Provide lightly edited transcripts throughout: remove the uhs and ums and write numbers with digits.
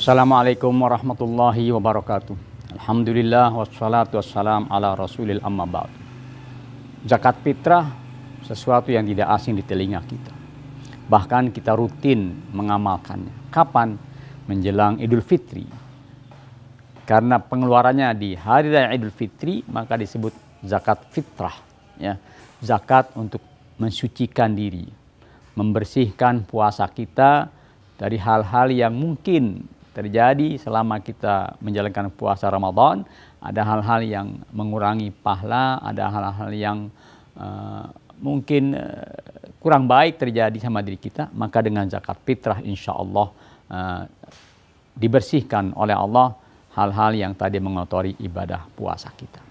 Assalamualaikum warahmatullahi wabarakatuh. Alhamdulillah wassalatu wassalam ala rasulil amma ba'd. Zakat fitrah sesuatu yang tidak asing di telinga kita. Bahkan kita rutin mengamalkannya. Kapan? Menjelang Idul Fitri. Karena pengeluarannya di hari raya Idul Fitri, maka disebut zakat fitrah. Ya. Zakat untuk mensucikan diri, membersihkan puasa kita dari hal-hal yang mungkin terjadi selama kita menjalankan puasa Ramadan. Ada hal-hal yang mengurangi pahala, ada hal-hal yang mungkin kurang baik terjadi sama diri kita. Maka dengan zakat fitrah insya Allah dibersihkan oleh Allah hal-hal yang tadi mengotori ibadah puasa kita.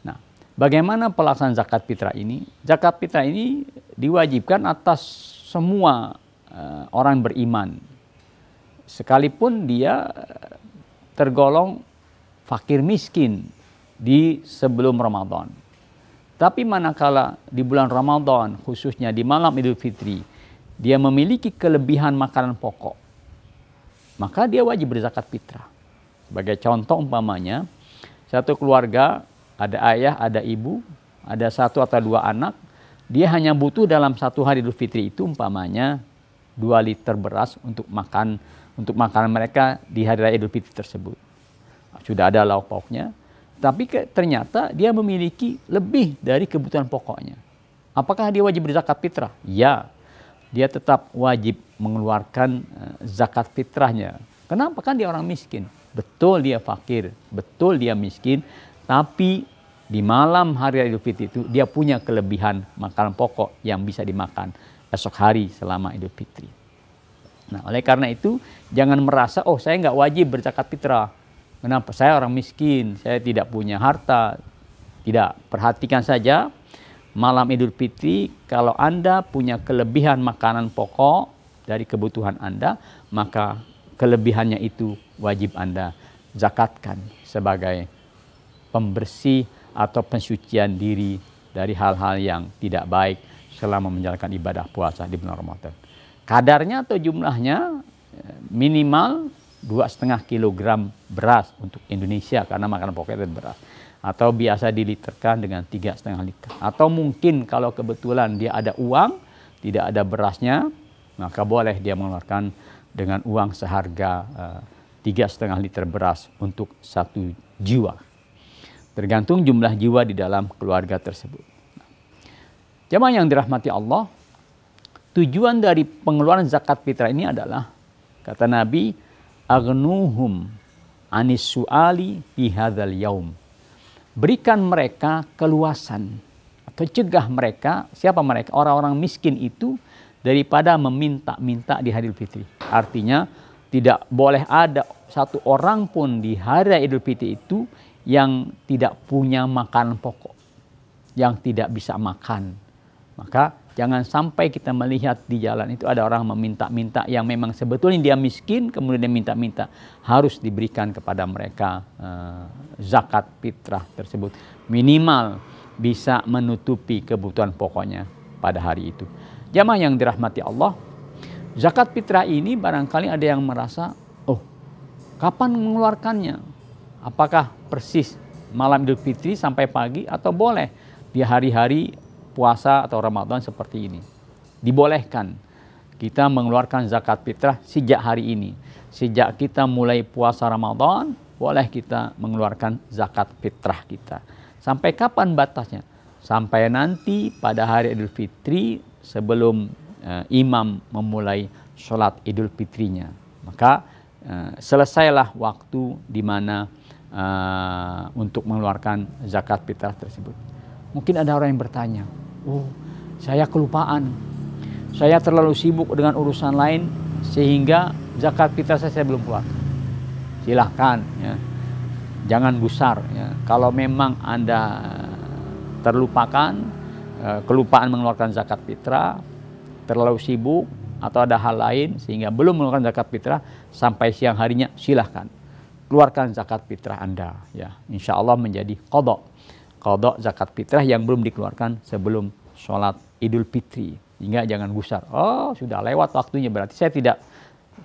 Nah, bagaimana pelaksanaan zakat fitrah ini? Zakat fitrah ini diwajibkan atas semua orang beriman, sekalipun dia tergolong fakir miskin di sebelum Ramadan. Tapi manakala di bulan Ramadan, khususnya di malam Idul Fitri, dia memiliki kelebihan makanan pokok, maka dia wajib berzakat fitrah. Sebagai contoh umpamanya, satu keluarga, ada ayah, ada ibu, ada satu atau dua anak, dia hanya butuh dalam satu hari Idul Fitri itu umpamanya 2 liter beras untuk makanan mereka di hari raya Idul Fitri tersebut. Sudah ada lauk pauknya, tapi ternyata dia memiliki lebih dari kebutuhan pokoknya. Apakah dia wajib berzakat fitrah? Ya, dia tetap wajib mengeluarkan zakat fitrahnya. Kenapa? Kan dia orang miskin. Betul dia fakir, betul dia miskin, tapi di malam hari raya Idul Fitri itu dia punya kelebihan makanan pokok yang bisa dimakan esok hari selama Idul Fitri. Nah, oleh karena itu jangan merasa, oh saya nggak wajib berzakat fitrah. Kenapa? Saya orang miskin, saya tidak punya harta. Tidak, perhatikan saja malam Idul Fitri, kalau Anda punya kelebihan makanan pokok dari kebutuhan Anda, maka kelebihannya itu wajib Anda zakatkan sebagai pembersih atau pensucian diri dari hal-hal yang tidak baik selama menjalankan ibadah puasa di bulan Ramadan. Kadarnya atau jumlahnya minimal 2,5 kg beras untuk Indonesia karena makanan pokoknya beras. Atau biasa diliterkan dengan 3,5 liter. Atau mungkin kalau kebetulan dia ada uang, tidak ada berasnya, maka boleh dia mengeluarkan dengan uang seharga 3,5 liter beras untuk 1 jiwa. Tergantung jumlah jiwa di dalam keluarga tersebut. Jemaah yang dirahmati Allah, tujuan dari pengeluaran zakat fitrah ini adalah, kata Nabi, agnuhum anis su'ali fi hadzal yaum. Berikan mereka keluasan atau cegah mereka, siapa mereka? Orang-orang miskin itu daripada meminta-minta di hari Idul Fitri. Artinya tidak boleh ada satu orang pun di hari Idul Fitri itu yang tidak punya makanan pokok, yang tidak bisa makan. Maka jangan sampai kita melihat di jalan itu ada orang meminta-minta yang memang sebetulnya dia miskin, kemudian dia minta-minta. Harus diberikan kepada mereka zakat fitrah tersebut. Minimal bisa menutupi kebutuhan pokoknya pada hari itu. Jamaah yang dirahmati Allah, zakat fitrah ini barangkali ada yang merasa, oh kapan mengeluarkannya? Apakah persis malam Idul Fitri sampai pagi atau boleh di hari-hari puasa atau Ramadan seperti ini? Dibolehkan kita mengeluarkan zakat fitrah sejak hari ini. Sejak kita mulai puasa Ramadan, boleh kita mengeluarkan zakat fitrah kita. Sampai kapan batasnya? Sampai nanti pada hari Idul Fitri sebelum imam memulai sholat Idul Fitrinya. Maka selesailah waktu di mana untuk mengeluarkan zakat fitrah tersebut. Mungkin ada orang yang bertanya, oh saya kelupaan, saya terlalu sibuk dengan urusan lain sehingga zakat fitrah saya belum keluar. Silahkan, ya. Jangan gusar. Ya. Kalau memang Anda terlupakan, kelupaan mengeluarkan zakat fitrah, terlalu sibuk atau ada hal lain sehingga belum mengeluarkan zakat fitrah sampai siang harinya, silahkan keluarkan zakat fitrah Anda. Ya, insya Allah menjadi qadha zakat fitrah yang belum dikeluarkan sebelum sholat Idul Fitri. Hingga jangan gusar, oh sudah lewat waktunya, berarti saya tidak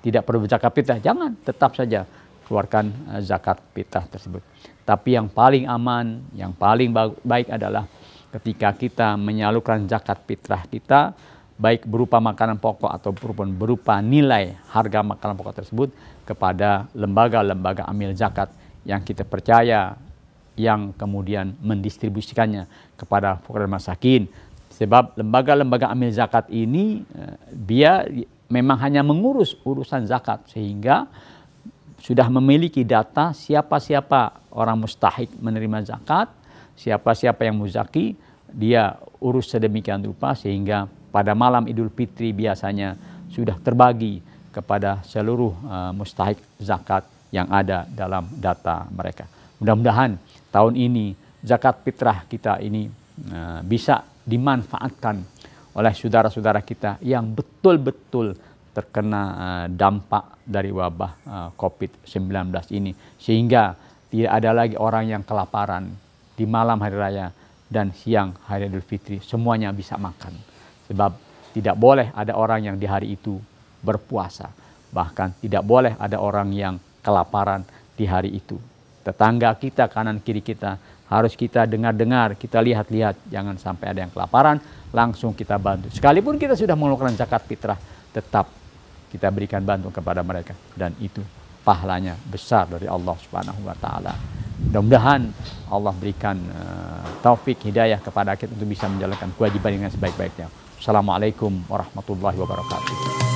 tidak perlu zakat fitrah, jangan, tetap saja keluarkan zakat fitrah tersebut. Tapi yang paling aman, yang paling baik adalah ketika kita menyalurkan zakat fitrah kita, baik berupa makanan pokok ataupun berupa nilai harga makanan pokok tersebut kepada lembaga-lembaga amil zakat yang kita percaya, yang kemudian mendistribusikannya kepada fuqara masakin. Sebab lembaga-lembaga amil zakat ini dia memang hanya mengurus urusan zakat, sehingga sudah memiliki data siapa-siapa orang mustahik menerima zakat, siapa-siapa yang muzaki, dia urus sedemikian rupa sehingga pada malam Idul Fitri biasanya sudah terbagi kepada seluruh mustahik zakat yang ada dalam data mereka. Mudah-mudahan tahun ini zakat fitrah kita ini bisa dimanfaatkan oleh saudara-saudara kita yang betul-betul terkena dampak dari wabah COVID-19 ini, sehingga tidak ada lagi orang yang kelaparan di malam hari raya dan siang hari Idul Fitri, semuanya bisa makan. Sebab tidak boleh ada orang yang di hari itu berpuasa, bahkan tidak boleh ada orang yang kelaparan di hari itu. Tetangga kita, kanan kiri kita, harus kita dengar-dengar, kita lihat-lihat, jangan sampai ada yang kelaparan, langsung kita bantu. Sekalipun kita sudah mengeluarkan zakat fitrah, tetap kita berikan bantu kepada mereka, dan itu pahalanya besar dari Allah Subhanahu wa taala. Mudah-mudahan Allah berikan taufik hidayah kepada kita untuk bisa menjalankan kewajiban dengan sebaik-baiknya. Assalamualaikum warahmatullahi wabarakatuh.